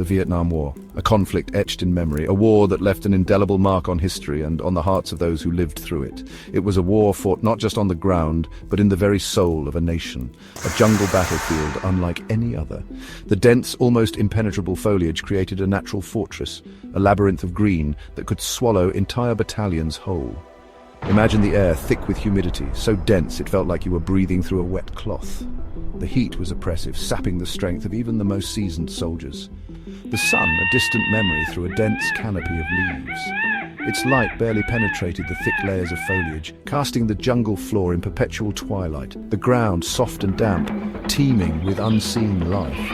the Vietnam War, a conflict etched in memory, a war that left an indelible mark on history and on the hearts of those who lived through it. It was a war fought not just on the ground, but in the very soul of a nation, a jungle battlefield unlike any other. The dense, almost impenetrable foliage created a natural fortress, a labyrinth of green that could swallow entire battalions whole. Imagine the air thick with humidity, so dense it felt like you were breathing through a wet cloth. The heat was oppressive, sapping the strength of even the most seasoned soldiers. The sun, a distant memory through a dense canopy of leaves. Its light barely penetrated the thick layers of foliage, casting the jungle floor in perpetual twilight, the ground soft and damp, teeming with unseen life.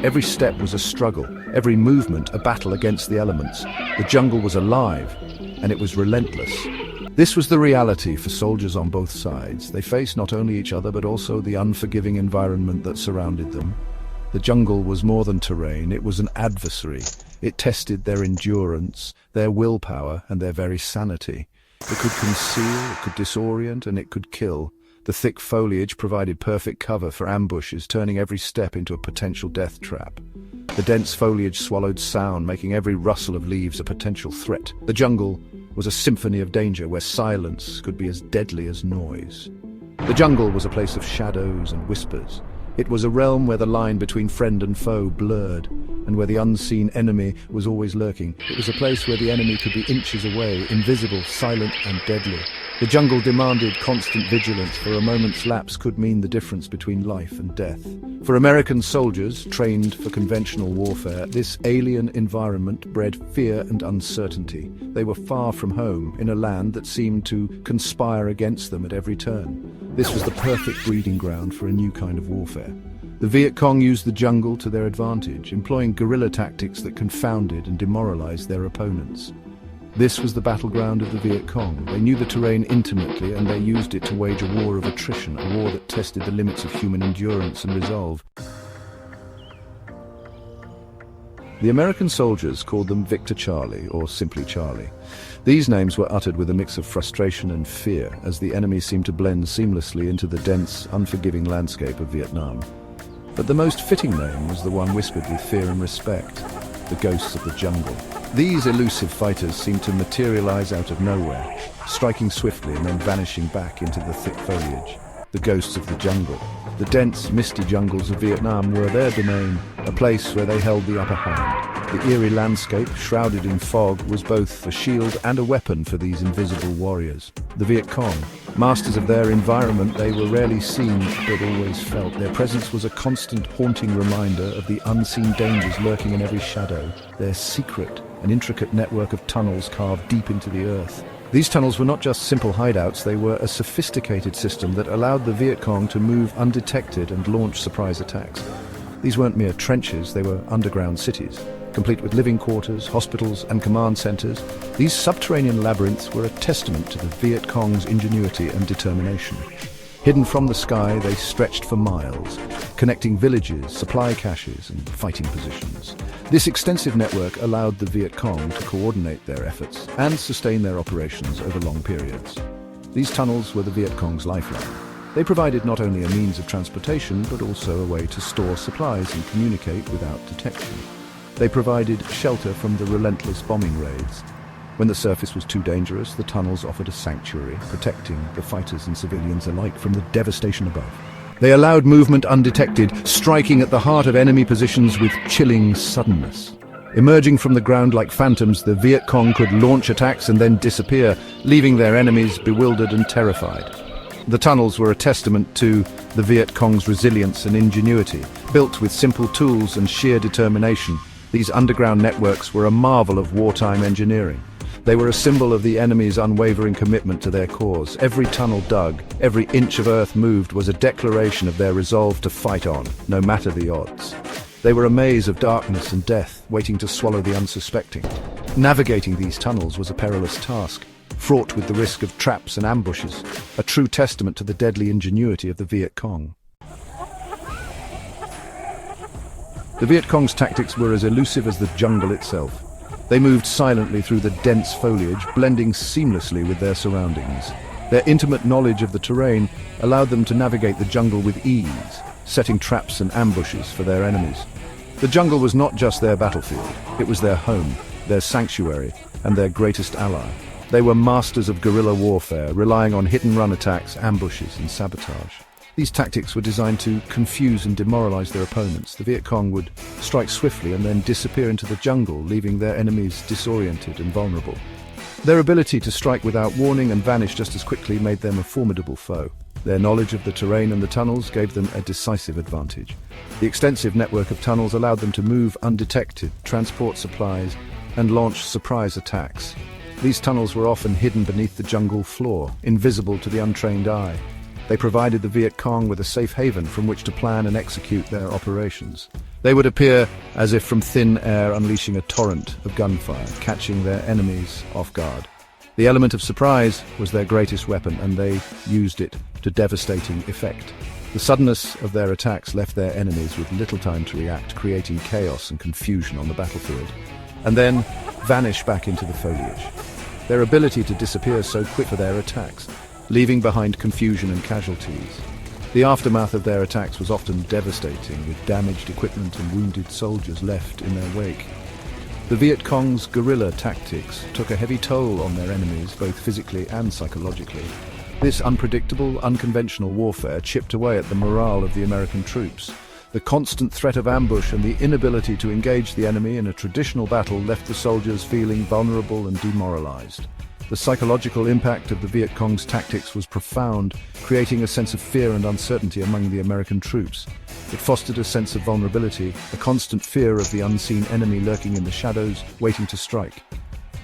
Every step was a struggle, every movement a battle against the elements. The jungle was alive, and it was relentless. This was the reality for soldiers on both sides. They faced not only each other but also the unforgiving environment that surrounded them. The jungle was more than terrain, it was an adversary. It tested their endurance, their willpower, and their very sanity. It could conceal, it could disorient, and it could kill. The thick foliage provided perfect cover for ambushes, turning every step into a potential death trap. The dense foliage swallowed sound, making every rustle of leaves a potential threat. The jungle was a symphony of danger where silence could be as deadly as noise. The jungle was a place of shadows and whispers. It was a realm where the line between friend and foe blurred, and where the unseen enemy was always lurking. It was a place where the enemy could be inches away, invisible, silent, and deadly. The jungle demanded constant vigilance, for a moment's lapse could mean the difference between life and death. For American soldiers, trained for conventional warfare, this alien environment bred fear and uncertainty. They were far from home, in a land that seemed to conspire against them at every turn. This was the perfect breeding ground for a new kind of warfare. The Viet Cong used the jungle to their advantage, employing guerrilla tactics that confounded and demoralized their opponents. This was the battleground of the Viet Cong. They knew the terrain intimately, and they used it to wage a war of attrition, a war that tested the limits of human endurance and resolve. The American soldiers called them Victor Charlie, or simply Charlie. These names were uttered with a mix of frustration and fear, as the enemy seemed to blend seamlessly into the dense, unforgiving landscape of Vietnam. But the most fitting name was the one whispered with fear and respect: the ghosts of the jungle. These elusive fighters seemed to materialize out of nowhere, striking swiftly and then vanishing back into the thick foliage. The ghosts of the jungle. The dense, misty jungles of Vietnam were their domain, a place where they held the upper hand. The eerie landscape, shrouded in fog, was both a shield and a weapon for these invisible warriors. The Viet Cong, masters of their environment, they were rarely seen but always felt. Their presence was a constant, haunting reminder of the unseen dangers lurking in every shadow. Their secret, an intricate network of tunnels carved deep into the earth. These tunnels were not just simple hideouts, they were a sophisticated system that allowed the Viet Cong to move undetected and launch surprise attacks. These weren't mere trenches, they were underground cities, complete with living quarters, hospitals, and command centers. These subterranean labyrinths were a testament to the Viet Cong's ingenuity and determination. Hidden from the sky, they stretched for miles, connecting villages, supply caches, and fighting positions. This extensive network allowed the Viet Cong to coordinate their efforts and sustain their operations over long periods. These tunnels were the Viet Cong's lifeline. They provided not only a means of transportation, but also a way to store supplies and communicate without detection. They provided shelter from the relentless bombing raids. When the surface was too dangerous, the tunnels offered a sanctuary, protecting the fighters and civilians alike from the devastation above. They allowed movement undetected, striking at the heart of enemy positions with chilling suddenness. Emerging from the ground like phantoms, the Viet Cong could launch attacks and then disappear, leaving their enemies bewildered and terrified. The tunnels were a testament to the Viet Cong's resilience and ingenuity. Built with simple tools and sheer determination, these underground networks were a marvel of wartime engineering. They were a symbol of the enemy's unwavering commitment to their cause. Every tunnel dug, every inch of earth moved was a declaration of their resolve to fight on, no matter the odds. They were a maze of darkness and death, waiting to swallow the unsuspecting. Navigating these tunnels was a perilous task, fraught with the risk of traps and ambushes, a true testament to the deadly ingenuity of the Viet Cong. The Viet Cong's tactics were as elusive as the jungle itself. They moved silently through the dense foliage, blending seamlessly with their surroundings. Their intimate knowledge of the terrain allowed them to navigate the jungle with ease, setting traps and ambushes for their enemies. The jungle was not just their battlefield, it was their home, their sanctuary, and their greatest ally. They were masters of guerrilla warfare, relying on hit-and-run attacks, ambushes, and sabotage. These tactics were designed to confuse and demoralize their opponents. The Viet Cong would strike swiftly and then disappear into the jungle, leaving their enemies disoriented and vulnerable. Their ability to strike without warning and vanish just as quickly made them a formidable foe. Their knowledge of the terrain and the tunnels gave them a decisive advantage. The extensive network of tunnels allowed them to move undetected, transport supplies, and launch surprise attacks. These tunnels were often hidden beneath the jungle floor, invisible to the untrained eye. They provided the Viet Cong with a safe haven from which to plan and execute their operations. They would appear as if from thin air, unleashing a torrent of gunfire, catching their enemies off guard. The element of surprise was their greatest weapon, and they used it to devastating effect. The suddenness of their attacks left their enemies with little time to react, creating chaos and confusion on the battlefield, and then vanish back into the foliage. Their ability to disappear so quick for their attacks, leaving behind confusion and casualties. The aftermath of their attacks was often devastating, with damaged equipment and wounded soldiers left in their wake. The Viet Cong's guerrilla tactics took a heavy toll on their enemies, both physically and psychologically. This unpredictable, unconventional warfare chipped away at the morale of the American troops. The constant threat of ambush and the inability to engage the enemy in a traditional battle left the soldiers feeling vulnerable and demoralized. The psychological impact of the Viet Cong's tactics was profound, creating a sense of fear and uncertainty among the American troops. It fostered a sense of vulnerability, a constant fear of the unseen enemy lurking in the shadows, waiting to strike.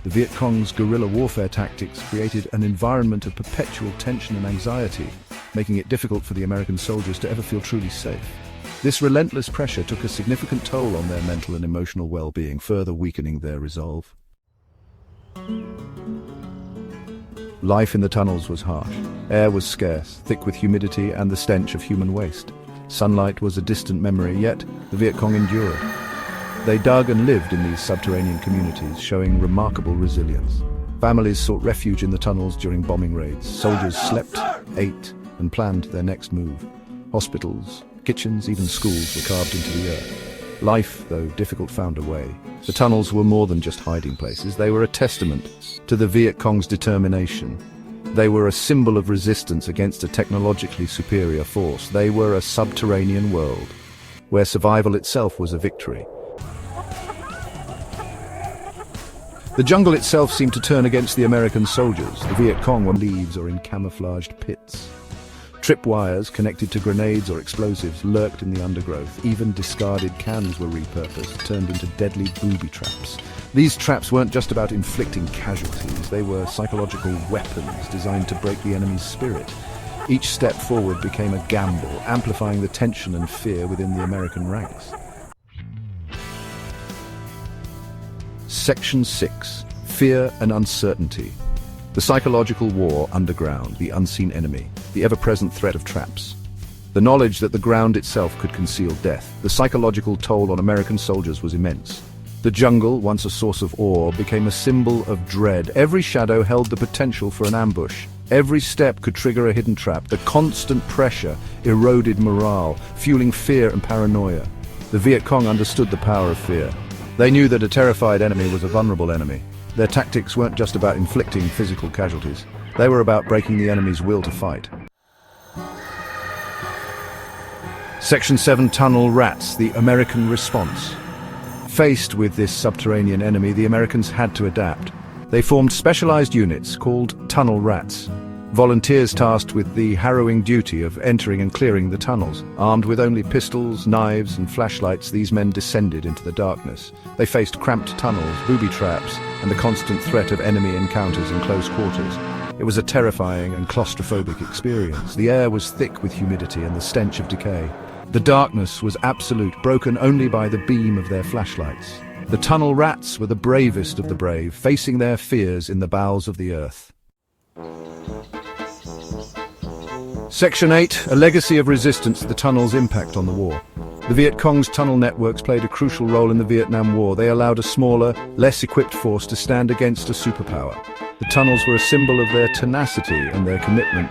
The Viet Cong's guerrilla warfare tactics created an environment of perpetual tension and anxiety, making it difficult for the American soldiers to ever feel truly safe. This relentless pressure took a significant toll on their mental and emotional well-being, further weakening their resolve. Life in the tunnels was harsh. Air was scarce, thick with humidity and the stench of human waste. Sunlight was a distant memory, yet the Viet Cong endured. They dug and lived in these subterranean communities, showing remarkable resilience. Families sought refuge in the tunnels during bombing raids. Soldiers slept, ate, and planned their next move. Hospitals, kitchens, even schools were carved into the earth. Life, though difficult, found a way. The tunnels were more than just hiding places. They were a testament to the Viet Cong's determination. They were a symbol of resistance against a technologically superior force. They were a subterranean world, where survival itself was a victory. The jungle itself seemed to turn against the American soldiers. The Viet Cong were leaves or in camouflaged pits. Tripwires connected to grenades or explosives lurked in the undergrowth. Even discarded cans were repurposed, turned into deadly booby traps. These traps weren't just about inflicting casualties, they were psychological weapons designed to break the enemy's spirit. Each step forward became a gamble, amplifying the tension and fear within the American ranks. Section 6. Fear and Uncertainty. The psychological war underground, the unseen enemy, the ever-present threat of traps. The knowledge that the ground itself could conceal death. The psychological toll on American soldiers was immense. The jungle, once a source of awe, became a symbol of dread. Every shadow held the potential for an ambush. Every step could trigger a hidden trap. The constant pressure eroded morale, fueling fear and paranoia. The Viet Cong understood the power of fear. They knew that a terrified enemy was a vulnerable enemy. Their tactics weren't just about inflicting physical casualties. They were about breaking the enemy's will to fight. Section 7. Tunnel Rats, the American response. Faced with this subterranean enemy, the Americans had to adapt. They formed specialized units called tunnel rats. Volunteers tasked with the harrowing duty of entering and clearing the tunnels. Armed with only pistols, knives, and flashlights, these men descended into the darkness. They faced cramped tunnels, booby traps, and the constant threat of enemy encounters in close quarters. It was a terrifying and claustrophobic experience. The air was thick with humidity and the stench of decay. The darkness was absolute, broken only by the beam of their flashlights. The tunnel rats were the bravest of the brave, facing their fears in the bowels of the earth. Section 8. A legacy of resistance, the tunnel's impact on the war. The Viet Cong's tunnel networks played a crucial role in the Vietnam War. They allowed a smaller, less equipped force to stand against a superpower. The tunnels were a symbol of their tenacity and their commitment